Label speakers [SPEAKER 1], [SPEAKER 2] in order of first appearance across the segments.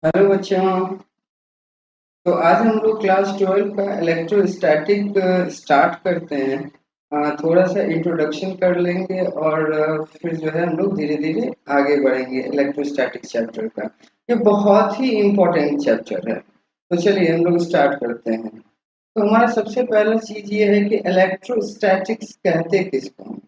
[SPEAKER 1] Hello बच्चों। तो आज हम लोग क्लास 12 का इलेक्ट्रोस्टैटिक स्टार्ट करते हैं। थोड़ा सा इंट्रोडक्शन कर लेंगे और फिर जो है हम लोग धीरे धीरे आगे बढ़ेंगे इलेक्ट्रोस्टैटिक चैप्टर का। ये बहुत ही इम्पोर्टेंट चैप्टर है। तो चलिए हम लोग स्टार्ट करते हैं। तो हमारा सबसे पहला चीज ये है कि इलेक्ट्रोस्टैटिक्स कहते किसको हैं।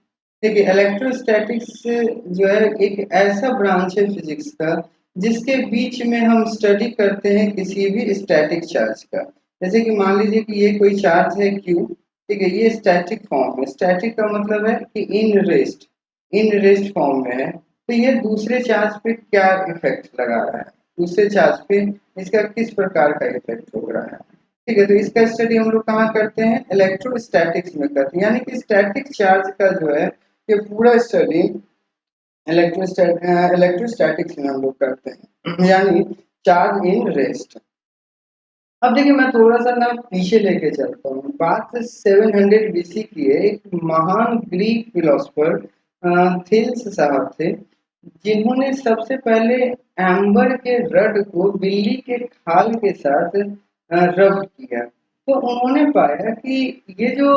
[SPEAKER 1] देखिए, इलेक्ट्रोस्टैटिक्स जो है एक ऐसा ब्रांच है फिजिक्स का जिसके बीच में हम स्टडी करते हैं किसी भी स्टैटिक चार्ज का। जैसे कि मान लीजिए कि ये कोई चार्ज है क्यू। ठीक है, ये स्टैटिक फॉर्म है। स्टैटिक का मतलब है कि इन रेस्ट फॉर्म में है। तो ये दूसरे चार्ज पे क्या इफेक्ट लगा रहा है, दूसरे चार्ज पे इसका किस प्रकार का इफेक्ट हो रहा है। ठीक है, तो इसका स्टडी हम लोग कहाँ करते हैं, इलेक्ट्रोस्टैटिक्स में करते हैं। यानी कि स्टैटिक चार्ज का जो है ये पूरा स्टडी इलेक्ट्रोस्टैटिक्स में हम लोग करते हैं, यानी चार्ज इन रेस्ट। अब देखिए, मैं थोड़ा सा ना पीछे लेके चलता हूँ। बात 700 बीसी की है। एक महान ग्रीक फिलोसफर थेल्स साहब थे, जिन्होंने सबसे पहले एम्बर के रड को बिल्ली के खाल के साथ रब किया। तो उन्होंने पाया कि ये जो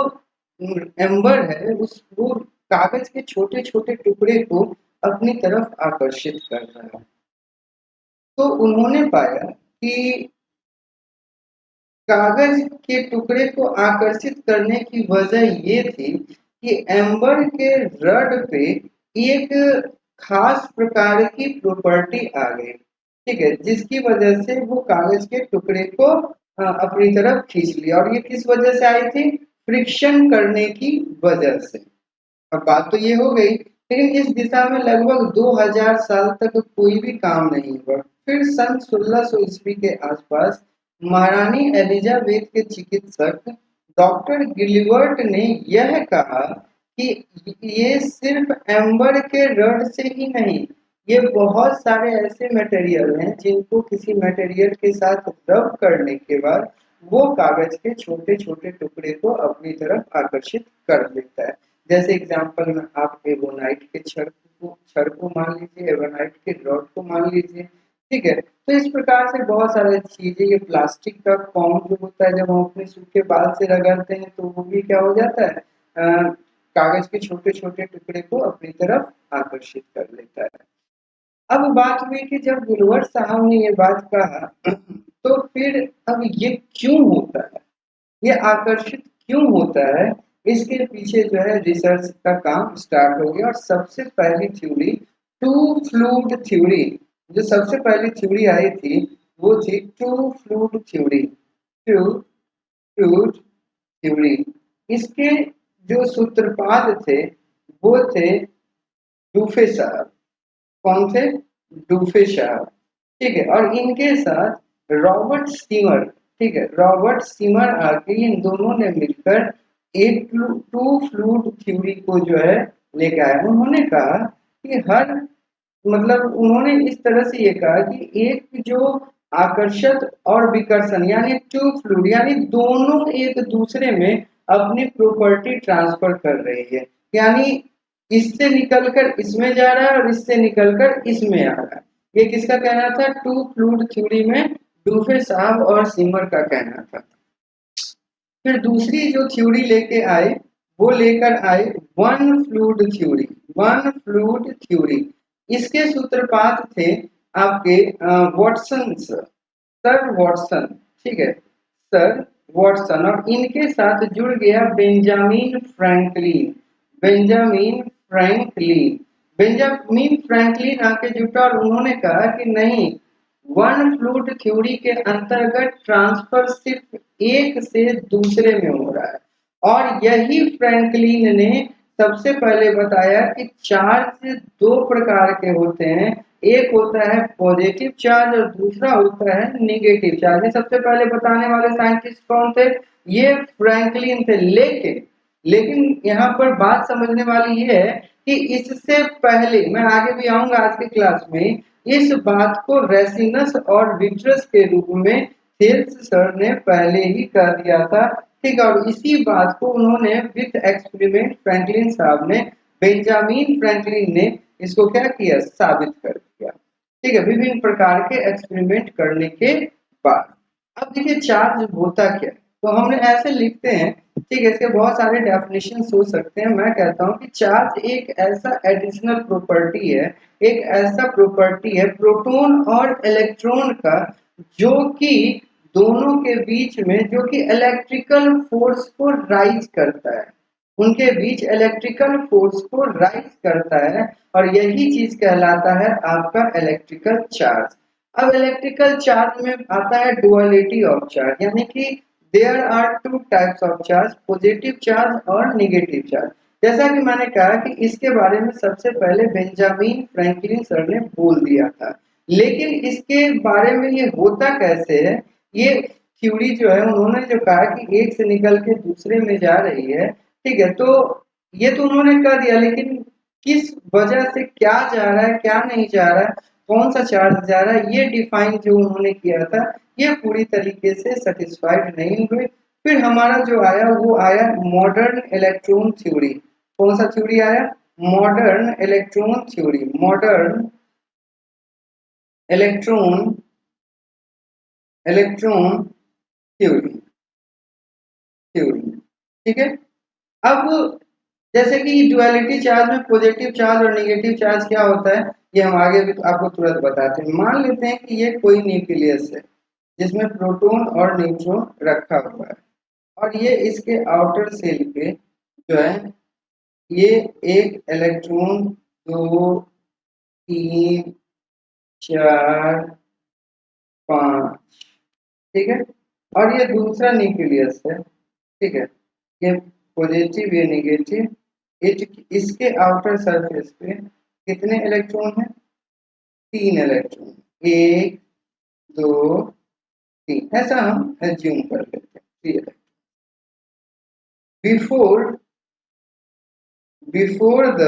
[SPEAKER 1] एम्बर है उस वो कागज के छोटे छोटे टुकड़े को अपनी तरफ आकर्षित कर रहा है। तो उन्होंने पाया कि कागज के टुकड़े को आकर्षित करने की वजह ये थी कि एम्बर के रड पे एक खास प्रकार की प्रॉपर्टी आ गई। ठीक है, जिसकी वजह से वो कागज के टुकड़े को अपनी तरफ खींच लिया। और ये किस वजह से आई थी, फ्रिक्शन करने की वजह से। अब बात तो ये हो गई, लेकिन इस दिशा में लगभग 2000 साल तक कोई भी काम नहीं हुआ। फिर सन 1600 ईस्वी के आसपास महारानी एलिजाबेथ के चिकित्सक डॉक्टर गिलबर्ट ने यह कहा कि ये सिर्फ एम्बर के रड से ही नहीं, ये बहुत सारे ऐसे मटेरियल हैं जिनको किसी मटेरियल के साथ रब करने के बाद वो कागज के छोटे छोटे टुकड़े को अपनी तरफ आकर्षित कर लेता है। जैसे एग्जांपल में आप एवोनाइट के छड़ को मान लीजिए, एवोनाइट के रॉड को मान लीजिए। ठीक है, तो इस प्रकार से बहुत सारी चीजें। ये प्लास्टिक का फॉर्म जो होता है, जब हम अपने सूखे बाल से रगड़ते हैं तो वो भी क्या हो जाता है, कागज के छोटे छोटे टुकड़े को अपनी तरफ आकर्षित कर लेता है। अब बात हुई कि जब गुलवर साहब ने ये बात कहा तो फिर अब ये क्यों होता है, ये आकर्षित क्यों होता है, इसके पीछे जो है रिसर्च का काम स्टार्ट हो गया। और सबसे पहली थ्योरी, टू फ्लूइड थ्योरी, जो सबसे पहली थ्योरी आई थी वो थी two fluid theory. Two fluid theory, इसके जो सूत्रपात थे वो थे डूफे साहब। कौन थे, डूफे साहब। ठीक है, और इनके साथ रॉबर्ट सीमर। ठीक है, रॉबर्ट सीमर आके इन दोनों ने मिलकर एक टू फ्लूइड थ्योरी को जो है लेके आए। उन्होंने कहा कि हर मतलब उन्होंने इस तरह से ये कहा कि एक जो आकर्षण और विकर्षण यानी टू फ्लूइड, यानी दोनों एक दूसरे में अपनी प्रॉपर्टी ट्रांसफर कर रही है। यानी इससे निकलकर इसमें जा रहा है और इससे निकलकर इसमें आ रहा है। ये किसका कहना था, टू फ्लूइड थ्योरी में डूफे साहब और सिमर का कहना था। फिर दूसरी जो थ्योरी लेके आए वो लेकर आए one fluid theory. One fluid theory, इसके सूत्रपात थे आपके वॉटसन, सर वॉटसन। ठीक है, सर वॉटसन, और इनके साथ जुड़ गया Benjamin Franklin. Benjamin Franklin Benjamin Franklin आके जुटा और उन्होंने कहा कि नहीं, वन फ्लूइड थ्योरी के अंतर्गत ट्रांसफर सिर्फ एक से दूसरे में हो रहा है। और यही फ्रैंकलिन ने सबसे पहले बताया कि चार्ज दो प्रकार के होते हैं, एक होता है पॉजिटिव चार्ज और दूसरा होता है नेगेटिव चार्ज। ये सबसे पहले बताने वाले साइंटिस्ट कौन थे, ये फ्रैंकलिन थे। लेकिन लेकिन यहाँ पर बात समझने वाली ये है कि इससे पहले, मैं आगे भी आऊंगा आज की क्लास में, इस बात को रेसिनस और विट्रस के रूप में थेल्स सर ने पहले ही कर दिया था। ठीक है, और इसी बात को उन्होंने विथ एक्सपेरिमेंट फ्रैंकलिन साहब ने, बेंजामिन फ्रैंकलिन ने इसको क्या किया, साबित कर दिया। ठीक है, विभिन्न प्रकार के एक्सपेरिमेंट करने के बाद। अब देखिए चार्ज होता क्या है, तो हमने ऐसे लिखते हैं, ठीक है, इसके बहुत सारे डेफिनेशन हो सकते हैं। मैं कहता हूँ कि चार्ज एक ऐसा एडिशनल प्रॉपर्टी है, एक ऐसा प्रॉपर्टी है प्रोटॉन और इलेक्ट्रॉन का, जो कि दोनों के बीच में, जो कि इलेक्ट्रिकल फोर्स को राइज करता है, उनके बीच इलेक्ट्रिकल फोर्स को राइज करता है, और यही चीज कहलाता है आपका इलेक्ट्रिकल चार्ज। अब इलेक्ट्रिकल चार्ज में आता है डुअलिटी ऑफ चार्ज, यानी कि there are two types of charge, positive charge और नेगेटिव चार्ज। जैसा कि मैंने कहा कि इसके बारे में सबसे पहले बेंजामिन फ्रैंकलिन सर ने बोल दिया था, लेकिन इसके बारे में ये होता कैसे है, ये थ्योरी जो है उन्होंने जो कहा कि एक से निकल के दूसरे में जा रही है, ठीक है, तो ये तो उन्होंने कर दिया, लेकिन किस वजह से क्या जा रहा है क्या नहीं जा रहा है, कौन सा चार्ज जा रहा है, ये डिफाइन जो उन्होंने किया था, ये पूरी तरीके से सेटिस्फाइड नहीं हुए। फिर हमारा जो आया वो आया मॉडर्न इलेक्ट्रॉन थ्योरी। कौन सा थ्योरी आया? Modern electron theory, modern electron electron theory theory ठीक है। अब जैसे कि ड्युअलिटी चार्ज में पॉजिटिव चार्ज और नेगेटिव चार्ज क्या होता है, ये हम आगे भी आपको तुरंत बताते हैं। मान लेते हैं कि ये कोई न्यूक्लियस है जिसमें प्रोटॉन और न्यूट्रॉन रखा हुआ है, और ये इसके आउटर सेल पे जो है, ये एक इलेक्ट्रॉन, दो, तीन, चार, पांच, ठीक है, और ये दूसरा न्यूक्लियस है, ठीक है, ये पॉजिटिव ये नेगेटिव, इसके आउटर सरफेस पे कितने इलेक्ट्रॉन हैं? तीन इलेक्ट्रॉन, एक, दो, तीन, ऐसा हम एज्यूम कर लेते हैं, three electron. Before before the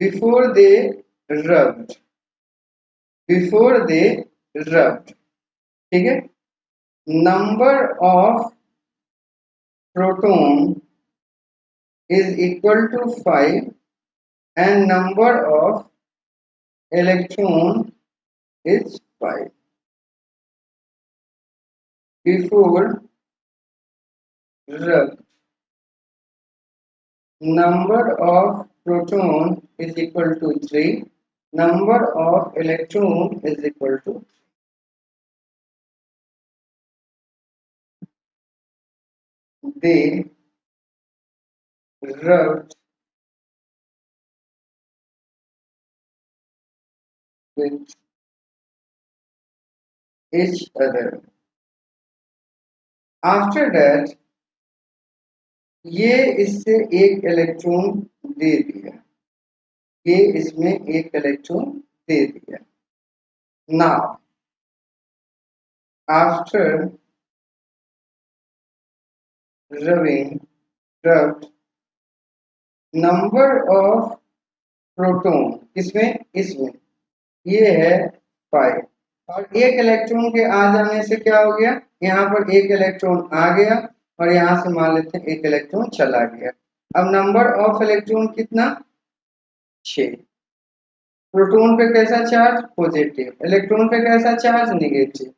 [SPEAKER 1] before they rubbed before they rubbed ठीक है, number of proton is equal to 5 and number of electron is 5. Before rubbed, number of proton is equal to 3, number of electron is equal to 3. They rubbed with each other. After that, ये इससे एक electron दे दिया, ये इसमें एक electron दे दिया। Now, after rubbed, number of proton इसमें ये है 5, और एक इलेक्ट्रॉन के आ जाने से क्या हो गया, यहाँ पर एक इलेक्ट्रॉन आ गया, और यहाँ से मान लेते हैं एक इलेक्ट्रॉन चला गया। अब नंबर ऑफ इलेक्ट्रॉन कितना? 6। प्रोटॉन पे कैसा चार्ज? पॉजिटिव। इलेक्ट्रॉन पे कैसा चार्ज? नेगेटिव।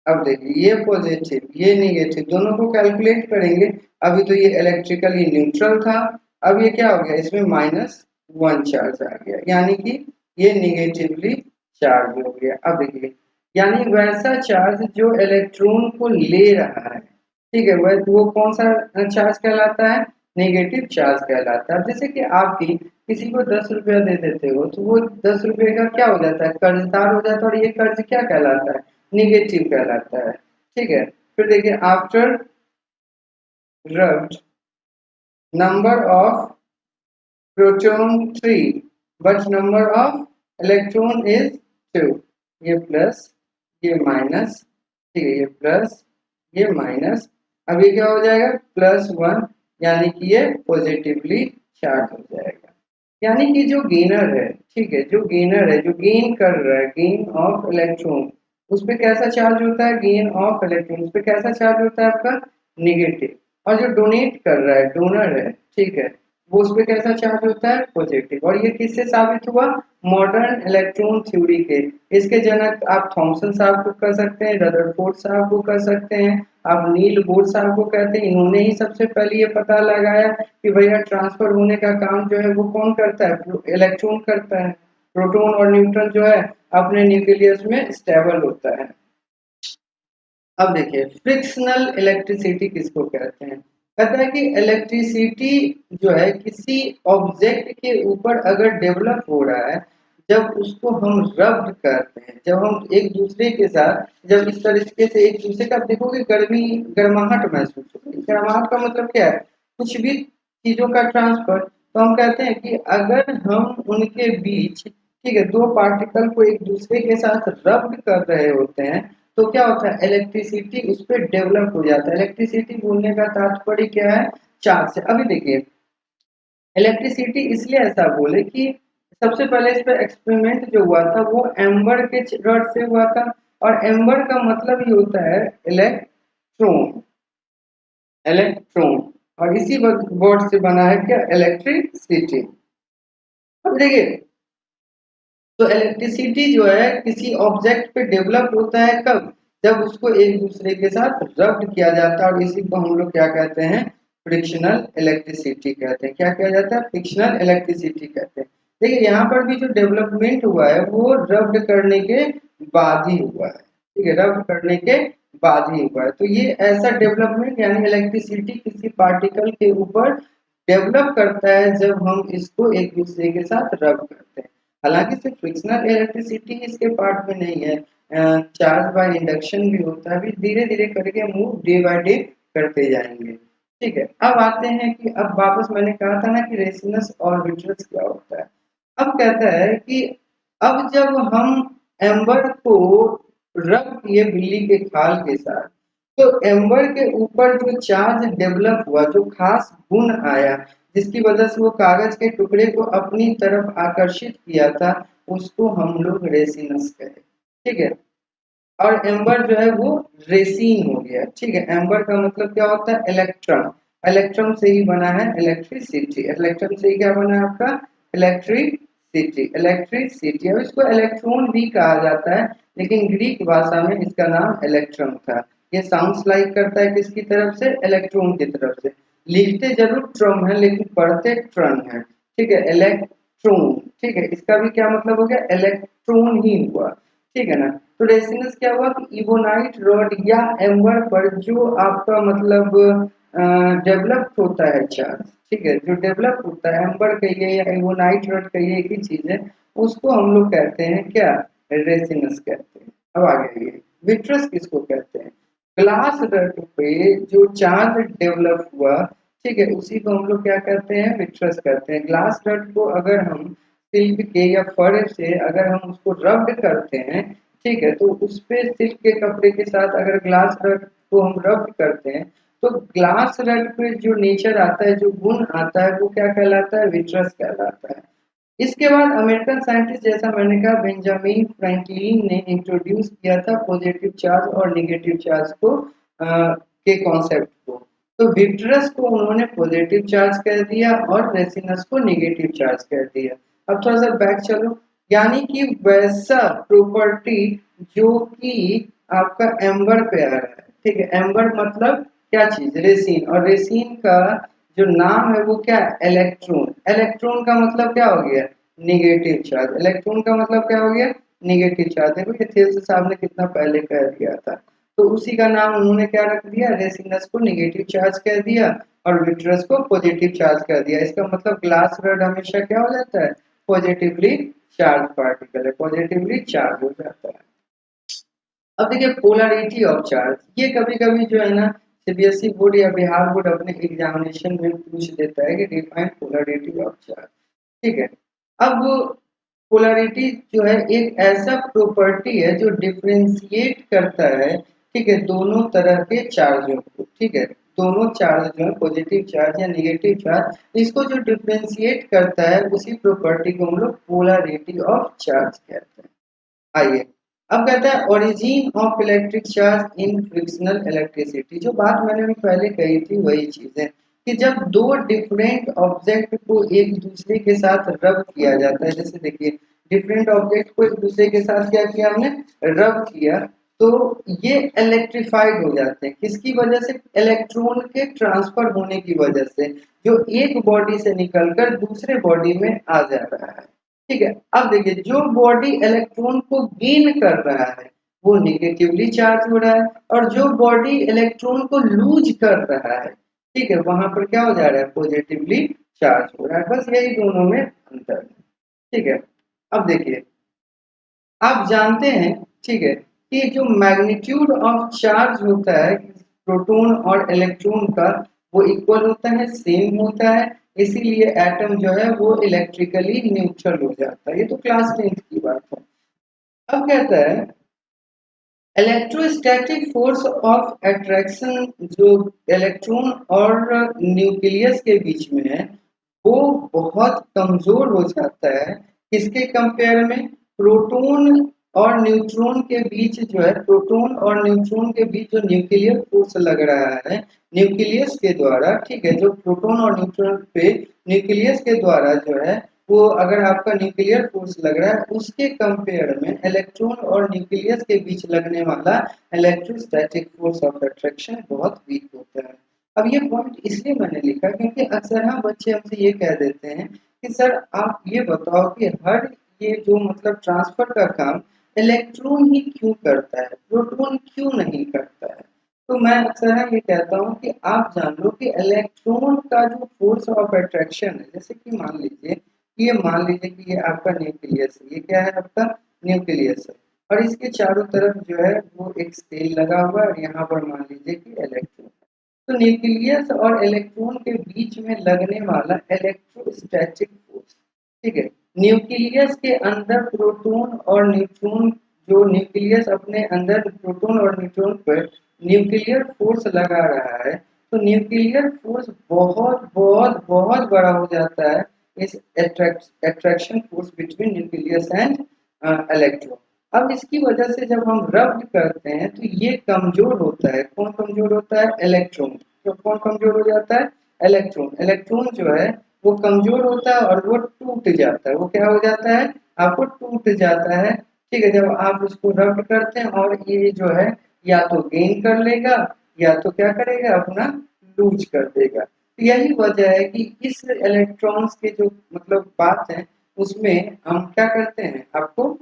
[SPEAKER 1] अब देखिए ये पॉजिटिव ये नेगेटिव दोनों को कैलकुलेट करेंगे। अभी तो ये इलेक्ट्रिकली न्यूट्रल था, अब ये क्या हो गया, इसमें -1 चार्ज आ गया, यानी कि ये नेगेटिवली चार्ज हो गया। अब देखिए, यानी वैसा चार्ज जो इलेक्ट्रॉन को ले रहा है, ठीक है, वह वो कौन सा चार्ज कहलाता है? नेगेटिव चार्ज कहलाता है। जैसे कि आप भी किसी को 10 रुपया दे देते हो, तो वो 10 रुपये का क्या हो जाता है? कर्जदार हो जाता है, और ये कर्ज क्या कहलाता है? नेगेटिव कहलाता है, ठीक है। फिर देखिए, after rubbed, number of proton 3 but number of electron is 2। ये प्लस ये माइनस, ठीक है, ये प्लस ये माइनस, अब ये क्या हो जाएगा? +1, यानी कि ये पॉजिटिवली चार्ज हो जाएगा। यानी कि जो गेनर है, ठीक है, जो गेनर है, जो गेन कर रहा है, गेन ऑफ इलेक्ट्रॉन, उस पर कैसा चार्ज होता है? गेन ऑफ इलेक्ट्रॉन उस पर कैसा चार्ज होता है? आपका नेगेटिव। और जो डोनेट कर रहा है, डोनर है, ठीक है, वो उस पे कैसा चार्ज होता है, पॉजिटिव। और ये किससे साबित हुआ, मॉडर्न इलेक्ट्रॉन थ्योरी के। इसके जनक आप थॉमसन साहब को कह सकते हैं, रदरफोर्ड साहब को कह सकते हैं, आप नील बोर साहब को कहते हैं। इन्होंने ही सबसे पहले ये पता लगाया कि भैया ट्रांसफर होने का काम जो है वो कौन करता है, इलेक्ट्रॉन करता है। प्रोटॉन और न्यूट्रॉन जो है अपने न्यूक्लियस में स्टेबल होता है। अब देखिए फ्रिक्शनल इलेक्ट्रिसिटी किसको कहते हैं। कहता है कि इलेक्ट्रिसिटी जो है किसी ऑब्जेक्ट के ऊपर अगर डेवलप हो रहा है, जब उसको हम रब करते हैं, जब हम एक दूसरे के साथ, जब इस तरीके से एक दूसरे का, आप देखोगे गर्मी गर्माहट महसूस होगी। गर्माहट का मतलब क्या है, कुछ भी चीजों का ट्रांसफर। तो हम कहते हैं कि अगर हम उनके बीच, ठीक है, दो पार्टिकल को एक दूसरे के साथ रब कर रहे होते हैं, तो क्या होता है, इलेक्ट्रिसिटी उस पर डेवलप हो जाता है। इलेक्ट्रिसिटी बोलने का तात्पर्य क्या है, चार्ज से। अभी देखिए इलेक्ट्रिसिटी इसलिए ऐसा बोले कि सबसे पहले इस पर एक्सपेरिमेंट जो हुआ था वो एम्बर के रड से हुआ था। और एम्बर का मतलब ही होता है इलेक्ट्रॉन, इलेक्ट्रॉन। और इसी वर्ड से बना है क्या, इलेक्ट्रिसिटी। अब देखिए तो इलेक्ट्रिसिटी जो है किसी ऑब्जेक्ट पे डेवलप होता है कब, जब उसको एक दूसरे के साथ रब्ड किया जाता है। और इसी को हम लोग क्या कहते हैं, फ्रिक्शनल इलेक्ट्रिसिटी कहते हैं। क्या किया जाता है, फ्रिक्शनल इलेक्ट्रिसिटी कहते हैं। देखिए यहाँ पर भी जो डेवलपमेंट हुआ है वो रब्ड करने के बाद ही हुआ है, ठीक है, रब्ड करने के बाद ही हुआ है। तो ये ऐसा डेवलपमेंट यानी इलेक्ट्रिसिटी किसी पार्टिकल के ऊपर डेवलप करता है जब हम इसको एक दूसरे के साथ रब करते हैं। हालांकि सिर्फ फ्रिक्शनल इलेक्ट्रिसिटी इसके पार्ट में नहीं है, चार्ज बाय इंडक्शन भी होता है। अभी धीरे धीरे करके मूव डे बाय डे करते जाएंगे, ठीक है। अब आते हैं कि अब वापस मैंने कहा था ना कि रेसिनस और विट्रस क्या होता है। अब कहता है कि अब जब हम एम्बर को रब किए बिल्ली के खाल के साथ, तो एम्बर के ऊपर जो चार्ज डेवलप हुआ, जो खास गुण आया, जिसकी वजह से वो कागज के टुकड़े को अपनी तरफ आकर्षित किया था, उसको हम लोग रेसिनस कहे, ठीक है। और एम्बर जो है वो रेसिन हो गया, ठीक है। एम्बर का मतलब क्या होता है, इलेक्ट्रॉन। इलेक्ट्रॉन से ही बना है इलेक्ट्रिसिटी। इलेक्ट्रॉन से ही क्या बना है आपका, इलेक्ट्रिसिटी। इलेक्ट्रिसिटी, अब इसको इलेक्ट्रॉन भी कहा जाता है, लेकिन ग्रीक भाषा में इसका नाम इलेक्ट्रॉन था। ये साउंड्स लाइक करता है किसकी तरफ से, इलेक्ट्रॉन की तरफ से। लिखते जरूर ट्रम है लेकिन पढ़ते ट्रन है, ठीक है, इलेक्ट्रॉन, ठीक है। इसका भी क्या मतलब हो गया, इलेक्ट्रॉन ही हुआ, ठीक है ना। तो रेसिनस क्या हुआ कि इबोनाइट रॉड या एम्बर पर जो आपका मतलब डेवलप होता है चार्ज, ठीक है, जो डेवलप होता है, एम्बर कहिए या इबोनाइट रॉड कहिए, एक ही चीज है, उसको हम लोग कहते हैं क्या, रेसिनस कहते हैं। अब आगे आइए, विट्रस किसको कहते हैं, ग्लास रड पे जो चार्ज डेवलप हुआ, ठीक है, उसी को हम लोग क्या कहते हैं, विट्रस कहते हैं। ग्लास रड को अगर हम सिल्क के या फर से अगर हम उसको रब्ड करते हैं, ठीक है, तो उस पे सिल्क के कपड़े के साथ अगर ग्लास रड को हम रब्ड करते हैं, तो ग्लास रड पे जो नेचर आता है, जो गुण आता है, वो क्या कहलाता है, विट्रस कहलाता है। इसके बाद अमेरिकन साइंटिस्ट, जैसा मैंने कहा, बेंजामिन फ्रैंकलिन ने इंट्रोड्यूस किया था पॉजिटिव चार्ज और नेगेटिव चार्ज को के कॉन्सेप्ट को। तो विट्रस को उन्होंने पॉजिटिव चार्ज कह दिया और रेसिनस को नेगेटिव चार्ज कह दिया। अब थोड़ा सा बैक चलो, यानी कि वैसा प्रॉपर्टी जो कि आपका एम्बर पे आ रहा है, ठीक है। एम्बर मतलब क्या चीज, रेसिन। और रेसिन का जो नाम है वो क्या है, इलेक्ट्रॉन। इलेक्ट्रॉन का मतलब क्या हो गया, निगेटिव चार्ज। इलेक्ट्रॉन का मतलब क्या हो गया, निगेटिव चार्ज। देखो ये थेल्स साहब ने कितना पहले कह दिया था। तो उसी का नाम उन्होंने क्या रख दिया, रेसिनस को निगेटिव चार्ज कह दिया और विट्रस को पॉजिटिव चार्ज कर दिया। इसका मतलब ग्लास रड हमेशा क्या हो जाता है, पॉजिटिवली चार्ज पार्टिकल है, पॉजिटिवली चार्ज हो जाता है। अब देखिए पोलैरिटी ऑफ चार्ज, ये कभी कभी जो है ना सीबीएसई बोर्ड या बिहार बोर्ड अपने एग्जामिनेशन में पूछ देता है कि डिफाइन पोलैरिटी ऑफ चार्ज, ठीक है। अब पोलैरिटी जो है एक ऐसा प्रॉपर्टी है जो डिफरेंशिएट करता है, ठीक है, दोनों तरह के चार्जों को, ठीक है। दोनों चार्ज जो है पॉजिटिव चार्ज या नेगेटिव चार्ज, इसको जो डिफरेंशिएट करता है उसी प्रॉपर्टी को हम लोग पोलैरिटी ऑफ चार्ज कहते हैं। आइए अब कहता है origin of electric charge in frictional electricity. जो बात मैंने भी पहले कही थी वही चीज है कि जब दो डिफरेंट ऑब्जेक्ट को एक दूसरे के साथ रब किया जाता है, जैसे देखिए डिफरेंट ऑब्जेक्ट को एक दूसरे के साथ क्या किया हमने, रब किया, तो ये इलेक्ट्रिफाइड हो जाते हैं। किसकी वजह से, इलेक्ट्रॉन के ट्रांसफर होने की वजह से, जो एक बॉडी से निकलकर दूसरे बॉडी में आ जा रहा है। ठीक है, अब देखिए जो बॉडी इलेक्ट्रॉन को गेन कर रहा है वो निगेटिवली चार्ज हो रहा है, और जो बॉडी इलेक्ट्रॉन को लूज कर रहा है, ठीक है, वहां पर क्या हो जा रहा है, पॉजिटिवली चार्ज हो रहा है। बस यही दोनों में अंतर है। ठीक है, अब देखिए आप जानते हैं, ठीक है, कि जो मैग्नीट्यूड ऑफ चार्ज होता है प्रोटॉन और इलेक्ट्रॉन का, वो इक्वल होता है, सेम होता है, इसीलिए एटम जो है वो इलेक्ट्रिकली न्यूट्रल हो जाता है। ये तो क्लास 10th की बात है। अब कहता है इलेक्ट्रोस्टैटिक फोर्स ऑफ अट्रैक्शन जो इलेक्ट्रॉन और न्यूक्लियस के बीच में है वो बहुत कमजोर हो जाता है। किसके कंपेयर में, प्रोटॉन और न्यूट्रॉन के बीच जो है, प्रोटॉन और न्यूट्रॉन के बीच जो न्यूक्लियर फोर्स लग रहा है न्यूक्लियस के द्वारा, ठीक है, जो प्रोटॉन और न्यूट्रॉन पे न्यूक्लियस के द्वारा जो है वो अगर आपका न्यूक्लियर फोर्स लग रहा है, उसके कंपेयर में इलेक्ट्रॉन और न्यूक्लियस के बीच लगने वाला इलेक्ट्रोस्टैटिक फोर्स ऑफ अट्रैक्शन बहुत वीक होता है। अब ये पॉइंट इसलिए मैंने लिखा क्योंकि अक्सर हम बच्चे हमसे ये कह देते हैं कि सर आप ये बताओ कि हर ये जो मतलब ट्रांसफर का काम इलेक्ट्रॉन ही क्यों करता है, प्रोटॉन क्यों नहीं करता है। तो मैं अक्सर ये कहता हूँ कि आप जान लो कि इलेक्ट्रॉन का जो फोर्स ऑफ अट्रैक्शन है, जैसे कि मान लीजिए कि ये आपका न्यूक्लियस है, ये क्या है आपका न्यूक्लियस है, और इसके चारों तरफ जो है वो एक सेल लगा हुआ है, और यहाँ पर मान लीजिए कि इलेक्ट्रॉन। तो न्यूक्लियस और इलेक्ट्रॉन के बीच में लगने वाला इलेक्ट्रोस्टैटिक फोर्स, ठीक है, न्यूक्लियस के अंदर प्रोटॉन और न्यूट्रॉन, जो न्यूक्लियस अपने अंदर प्रोटॉन और न्यूट्रॉन पर न्यूक्लियर फोर्स लगा रहा है, तो न्यूक्लियर फोर्स बहुत बहुत बहुत बड़ा हो जाता है इस attraction force between nucleus and electron. अब इसकी वजह से जब हम रब्ड करते हैं तो ये कमजोर होता है। कौन कमजोर होता है, इलेक्ट्रॉन। तो कौन कमजोर हो जाता है, इलेक्ट्रॉन। इलेक्ट्रॉन जो है वो कमजोर होता है और वो टूट जाता है। वो क्या हो जाता है, आपको टूट जाता है। ठीक है, जब आप उसको रब्ड करते हैं और ये जो है या तो गेन कर लेगा या तो क्या करेगा, अपना लूज कर देगा। तो यही वजह है कि इस इलेक्ट्रॉन्स के जो मतलब बात है उसमें हम क्या करते हैं, आपको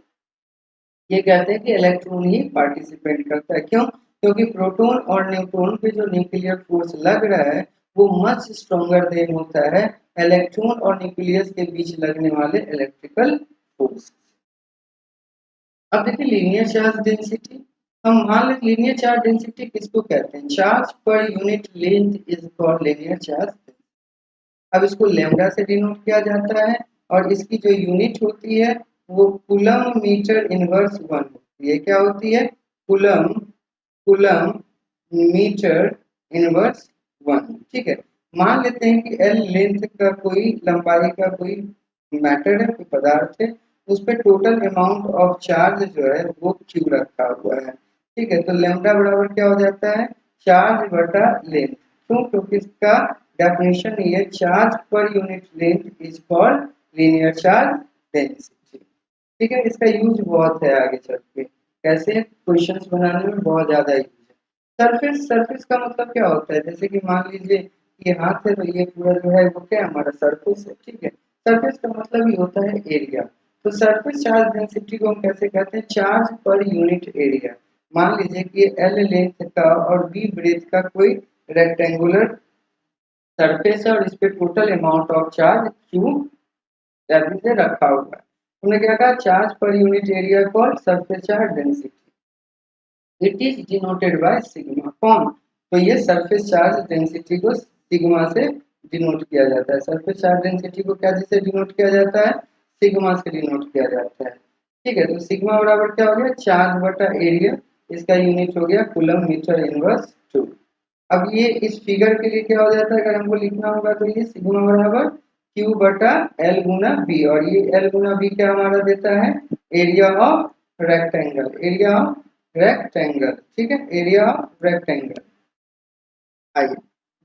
[SPEAKER 1] ये कहते हैं कि इलेक्ट्रॉन ही पार्टिसिपेट करता है। क्यों, क्योंकि प्रोटॉन और न्यूट्रॉन पे जो न्यूक्लियर फोर्स लग रहा है वो मच स्ट्रॉन्गर देन होता है इलेक्ट्रॉन और न्यूक्लियस के बीच लगने वाले इलेक्ट्रिकल फोर्स। अब देखिए लीनियर चार्ज डेंसिटी, हम मान लें लीनियर चार्ज डेंसिटी किसको कहते हैं, चार्ज पर unit length is called linear charge. अब इसको लैम्डा से डिनोट किया जाता है और इसकी जो यूनिट होती है वो कूलम मीटर इनवर्स 1 होती है। क्या होती है, कूलम कूलम मीटर इनवर्स 1। ठीक है, मान लेते हैं कि एल लेंथ का कोई, लंबाई का कोई मैटर है, कोई पदार्थ है, उस पर टोटल अमाउंट ऑफ चार्ज जो है वो क्यू रखा हुआ है। ठीक है, तो लैम्डा बराबर क्या हो जाता है, चार्ज बटा लेंथ। क्यों, क्योंकि इसका डेफिनेशन ये चार्ज पर unit length is called linear charge density. ठीक है, इसका यूज बहुत है आगे चल के, कैसे क्वेश्चंस बनाने में बहुत ज्यादा यूज है। सरफेस, सरफेस का मतलब क्या होता है, जैसे कि मान लीजिए ये हाथ है तो ये पूरा जो है वो क्या है, हमारा सरफेस है। ठीक है, सरफेस का मतलब ही होता है एरिया। तो सरफेस चार्ज डेंसिटी को हम कैसे कहते हैं, चार्ज पर यूनिट एरिया। मान लीजिए कि एल लेंथ का और बी ब्रेथ का कोई रेक्टेंगुलर सरफेस है और इस पे total amount of charge Q से रखा हुआ है। हमने क्या कहा, चार्ज पर unit area called surface charge density, it is denoted by sigma. कौन, तो ये सरफेस चार्ज डेंसिटी को सिग्मा से डिनोट किया जाता है। सरफेस चार्ज डेंसिटी को क्या से डिनोट किया जाता है, सिग्मा से डिनोट किया जाता है। ठीक है, तो सिग्मा बराबर क्या हो गया, चार्ज बटा एरिया, इसका यूनिट हो गया कूलम मीटर इनवर्स 2। अब ये इस फिगर के लिए क्या हो जाता है, अगर हमको लिखना होगा तो ये सिग्मा बराबर क्यू बटा एल गुना बी, और ये एल गुना बी क्या हमारा देता है, area of rectangle, area of rectangle. ठीक है, एरिया ऑफ रेक्टेंगल। आइए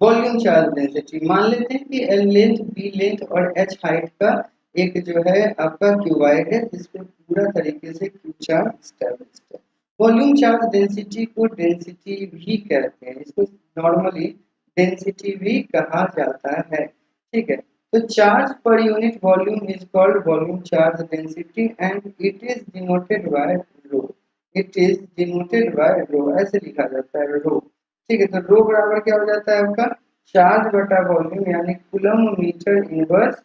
[SPEAKER 1] वॉल्यूम चार्ज डेंसिटी मान लेते हैं कि एल लेंथ, बी लेंथ और एच हाइट का एक जो है आपका क्यूबाइड है जिसपे पूरा तरीके से क्यू चार्ज स्टैब्लिश्ड है। वॉल्यूम चार्ज डेंसिटी को डेंसिटी भी कहते हैं, इसको नॉर्मली डेंसिटी भी कहा जाता है। ठीक है, तो चार्ज पर unit volume is called volume charge density and it is denoted by rho. It is denoted by rho, ऐसे लिखा जाता है रो। ठीक है, तो रो बराबर क्या हो जाता है आपका चार्ज बटा वॉल्यूम यानी coulomb metre inverse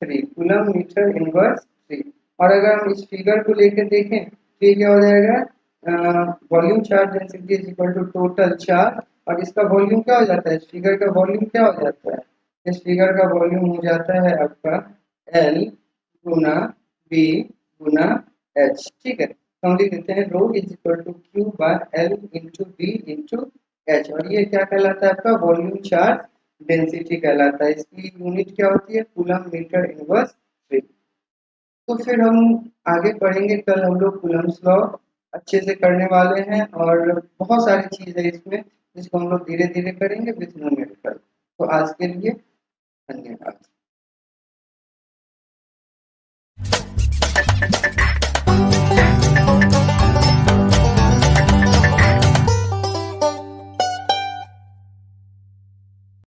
[SPEAKER 1] 3, coulomb metre inverse 3। और अगर हम इस फिगर को लेकर देखें तो ये क्या हो जाएगा, volume charge density is equal to total charge, और इसका वॉल्यूम क्या हो जाता है, इस फिगर का वॉल्यूम क्या हो जाता है, इस फिगर का वॉल्यूम हो जाता है आपका एल गुना बी गुना एच। ठीक है, तो हम लिख देते हैं rho is equal to Q by L into B into H, और ये क्या कहलाता है आपका वॉल्यूम चार्ज डेंसिटी कहलाता है। इसकी यूनिट क्या होती है कूलम मीटर इनवर्स 3। तो फिर हम आगे पढ़ेंगे, कल हम लोग कूलम्स लॉ अच्छे से करने वाले हैं और बहुत सारी चीज़ है इसमें जिसको हम लोग धीरे धीरे करेंगे विथ न्यूमेरिकल। तो आज के लिए धन्यवाद।